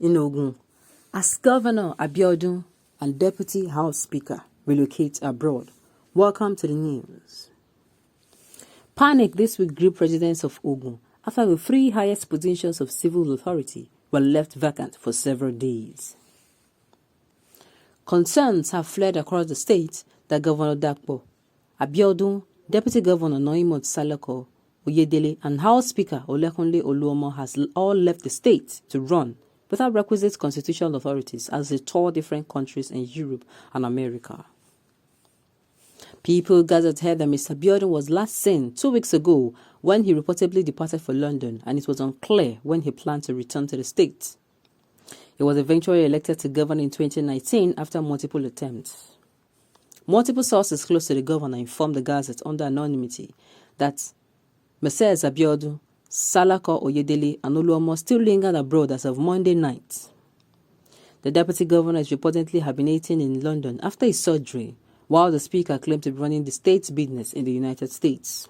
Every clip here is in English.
in Ogun, as Governor Abiodun and Deputy House Speaker relocate abroad. Welcome to the news. Panic this week gripped residents of Ogun after the three highest positions of civil authority were left vacant for several days. Concerns have fled across the state that Governor Dapo Abiodun, Deputy Governor Noimot Salako Oyedele, and House Speaker Olekunle Oluomo has all left the state to run without requisite constitutional authorities as they tour different countries in Europe and America. People gathered here that Mr. Abiodun was last seen 2 weeks ago when he reportedly departed for London, and it was unclear when he planned to return to the state. He was eventually elected to govern in 2019 after multiple attempts. Multiple sources close to the governor informed the Gazette under anonymity that Messrs. Abiodun, Salako Oyedele, and Oluomo still lingered abroad as of Monday night. The deputy governor is reportedly hibernating in London after his surgery, while the speaker claimed to be running the state's business in the United States.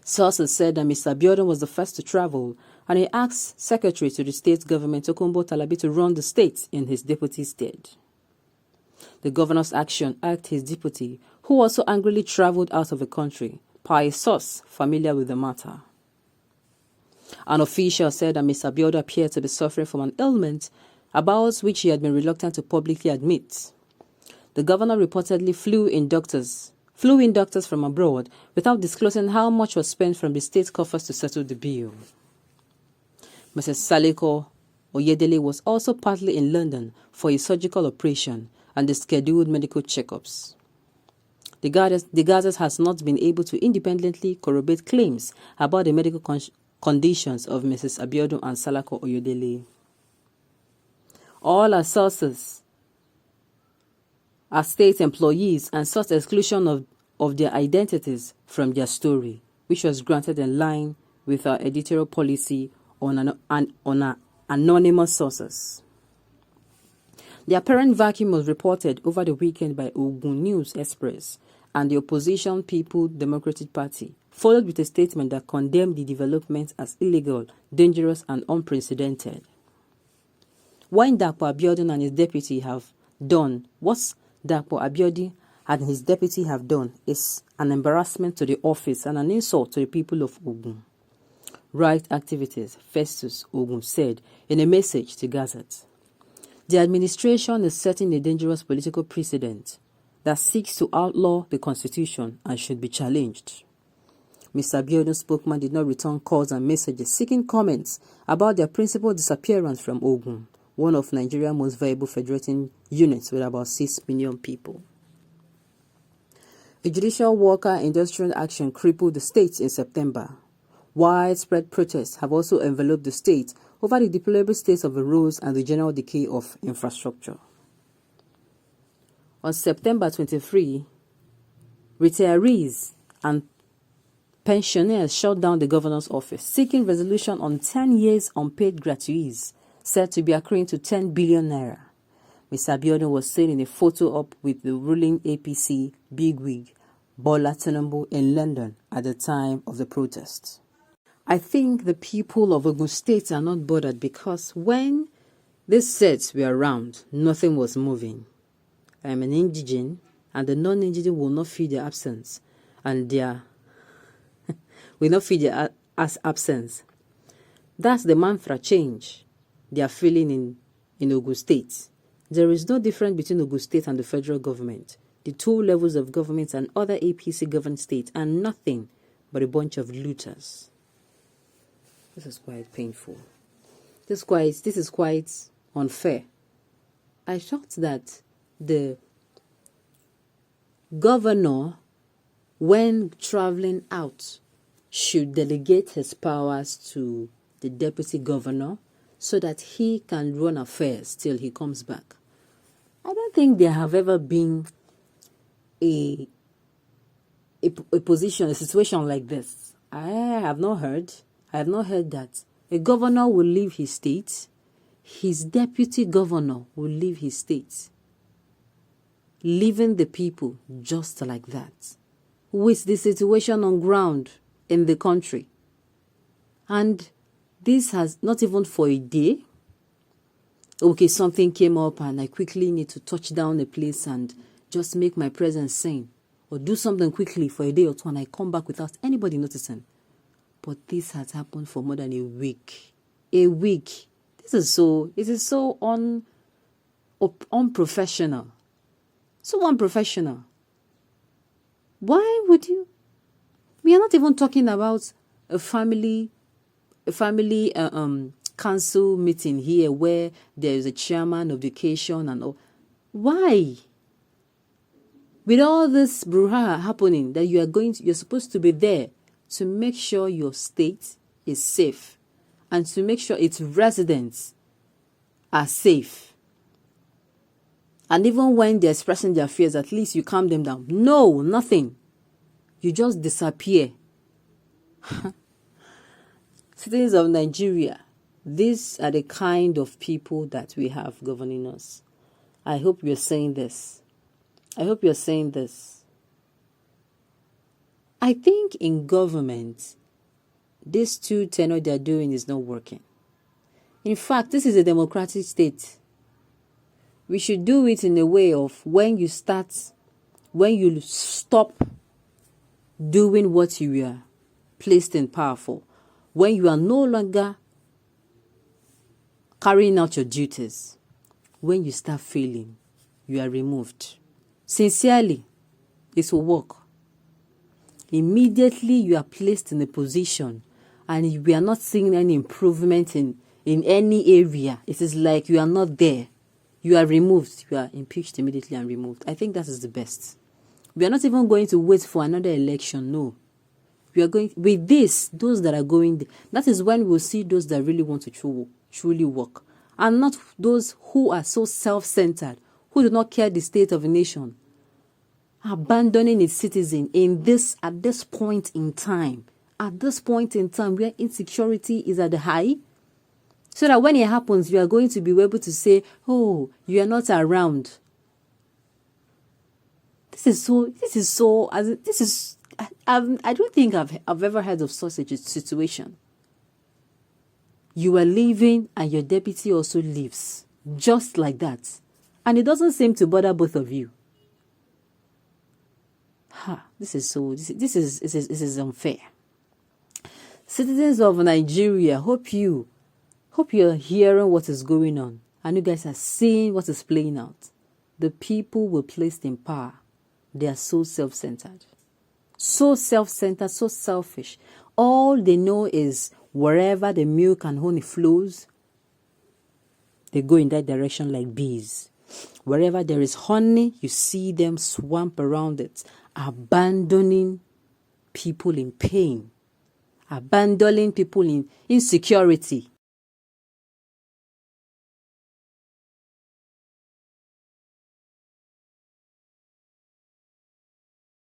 Sources said that Mr. Abiodun was the first to travel, and he asked Secretary to the state government Okumbo Talabi to run the state in his deputy's stead. The governor's action irked his deputy, who also angrily traveled out of the country, per a source familiar with the matter. An official said that Mr. Abiodun appeared to be suffering from an ailment about which he had been reluctant to publicly admit. The governor reportedly flew in doctors from abroad without disclosing how much was spent from the state coffers to settle the bill. Mrs. Salako Oyedele was also partly in London for a surgical operation and the scheduled medical checkups. The Gazette has not been able to independently corroborate claims about the medical conditions of Mrs. Abiodun and Salako Oyedele. All our sources are state employees and sought exclusion of their identities from their story, which was granted in line with our editorial policy on anonymous sources. The apparent vacuum was reported over the weekend by Ogun News Express and the opposition People Democratic Party, followed with a statement that condemned the development as illegal, dangerous, and unprecedented. What Dapo Abiodun and his deputy have done, what Dapo Abiodun and his deputy have done, is an embarrassment to the office and an insult to the people of Ogun. Right activities, Festus Ogun said in a message to Gazette. The administration is setting a dangerous political precedent that seeks to outlaw the constitution and should be challenged. Mr. Abiodun's spokesman did not return calls and messages seeking comments about their principal disappearance from Ogun, one of Nigeria's most viable federating units with about 6 million people. A judicial worker industrial action crippled the state in September. Widespread protests have also enveloped the state over the deplorable state of the roads and the general decay of infrastructure. On September 23, retirees and pensioners shut down the governor's office, seeking resolution on 10 years unpaid gratuities, said to be accruing to 10 billion naira. Mr. Abiodun was seen in a photo op with the ruling APC bigwig Bola Tinubu in London at the time of the protest. I think the people of Ogun State are not bothered because when these sets were around, nothing was moving. I am an indigene, and the non-indigene will not feel their absence, and their will not feel their absence. That's the mantra change they are feeling in Ogun State. There is no difference between Ogun State and the federal government. The two levels of government and other APC-governed states are nothing but a bunch of looters. This is quite painful. This is quite unfair. I thought that the governor, when traveling out, should delegate his powers to the deputy governor so that he can run affairs till he comes back. I don't think there have ever been a situation like this. I have not heard that a governor will leave his state, his deputy governor will leave his state, leaving the people just like that, with the situation on ground in the country. And this has not even for a day, Okay, something came up and I quickly need to touch down a place and just make my presence seen, or do something quickly for a day or two and I come back without anybody noticing. But this has happened for more than a week. A week. It is so unprofessional. So unprofessional. Why would you? We are not even talking about a family council meeting here where there is a chairman of education and all. Why? With all this brouhaha happening, that you're supposed to be there to make sure your state is safe and to make sure its residents are safe. And even when they're expressing their fears, at least you calm them down. No, nothing. You just disappear. Citizens of Nigeria, these are the kind of people that we have governing us. I hope you're saying this. I hope you're saying this. I think in government, this two tenor they're doing is not working. In fact, this is a democratic state. We should do it in a way of when you stop doing what you are placed in power for, when you are no longer carrying out your duties, when you start failing, you are removed. Sincerely, this will work. Immediately you are placed in a position and we are not seeing any improvement in any area. It is like you are not there. You are removed. You are impeached immediately and removed. I think that is the best. We are not even going to wait for another election. No. We are going with this, those that are going, that is when we'll see those that really want to truly work. And not those who are so self-centered, who do not care the state of a nation, abandoning its citizen at this point in time where insecurity is at the high, so that when it happens, you are going to be able to say, oh, you are not around. I don't think I've ever heard of such a situation. You are leaving and your deputy also leaves. Just like that. And it doesn't seem to bother both of you. This is unfair. Citizens of Nigeria, hope you're hearing what is going on. And you guys are seeing what is playing out. The people were placed in power. They are so self-centered. So self-centered, so selfish. All they know is wherever the milk and honey flows, they go in that direction like bees. Wherever there is honey, you see them swamp around it, abandoning people in pain, abandoning people in insecurity.